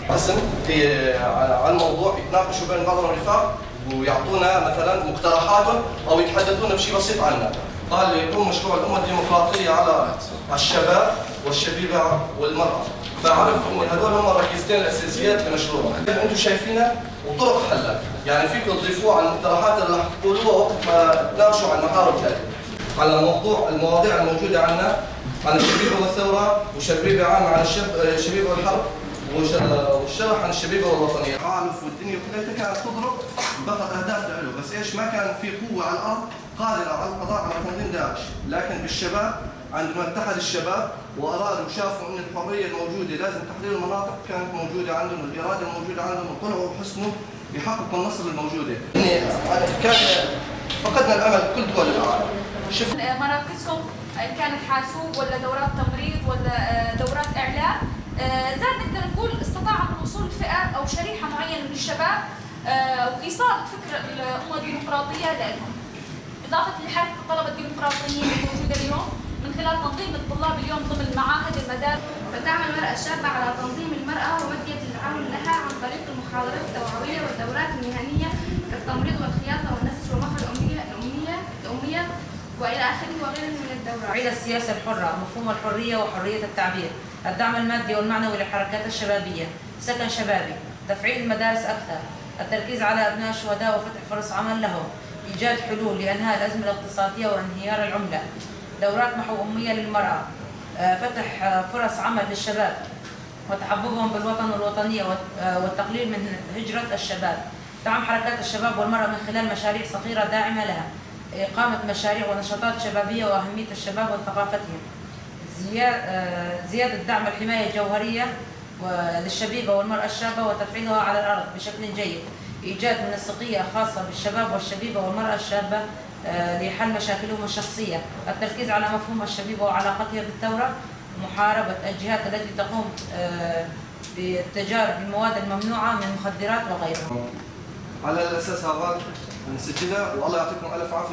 قسم في على الموضوع، يتناقشوا بين بعضهم الرفاق ويعطونا مثلا مقترحاتهم او يتحدثون بشيء بسيط عنا. قال يكون مشروع الامه الديمقراطيه على الشباب والشبيبه والمراه، فعرف ان هذول هم الركيزتين الاساسيات لمشروع. انتم شايفينها وطرق حلها، يعني فيكم تضيفوه على المقترحات اللي راح تقولوها وقت ما تناقشوا على المحاور التاليه. على المواضيع الموجوده عندنا عن الشبيبه والثوره، وشبيبه عامه عن الشبيبه والحرب، والشرح عن الشبيبه والوطنيه. تعالف والدنيا كلها كانت تضرب بفضل اهداف له، بس ايش ما كان في قوه على الارض قادره على القضاء على تنظيم داعش، لكن بالشباب عندما اتحد الشباب وارادوا وشافوا ان الحريه الموجوده لازم تحرير المناطق كانت موجوده عندهم، الاراده الموجوده عندهم، وطلعوا وحسنوا يحققوا النصر الموجوده. كان فقدنا الامل كل دول العالم. مراكزكم ان كانت حاسوب ولا دورات تمريض ولا دورات اعلام، زاد نقدر نقول استطاع الوصول لفئه او شريحه معينه من الشباب وايصال فكره الامه الديمقراطيه لهم، اضافه لحركه الطلبه الديمقراطيين الموجوده اليوم من خلال تنظيم الطلاب اليوم ضمن المعاهد المدارس. فتعمل المرأة الشابة على تنظيم المرأة ومدية التعاون لها عن طريق المحاضرات التوعوية والدورات المهنية كالتمريض والخياطة والنسج ومهر الأمية وإلى آخره وغيره من الدورات. تفعيل السياسة الحرة، مفهوم الحرية وحرية التعبير، الدعم المادي والمعنوي للحركات الشبابية، سكن شبابي، تفعيل المدارس أكثر، التركيز على أبناء الشهداء وفتح فرص عمل لهم، إيجاد حلول لإنهاء الأزمة الاقتصادية وانهيار العملة، دورات محو أمية للمرأة، فتح فرص عمل للشباب وتحببهم بالوطن والوطنية والتقليل من هجرة الشباب، دعم حركات الشباب والمرأة من خلال مشاريع صغيرة داعمة لها، إقامة مشاريع ونشاطات شبابية وأهمية الشباب وثقافتهم، زيادة دعم الحماية الجوهرية للشبيبة والمرأة الشابة وتفعيلها على الأرض بشكل جيد، إيجاد منسقية خاصة بالشباب والشبيبة والمرأة الشابة لحل مشاكلهم الشخصية، التركيز على مفهوم الشبيبة وعلاقتها بالثورة، محاربة الجهات التي تقوم بالتجارب بالمواد الممنوعة من المخدرات وغيرها. على الأساس هذا نسجلها، والله يعطيكم ألف عافية.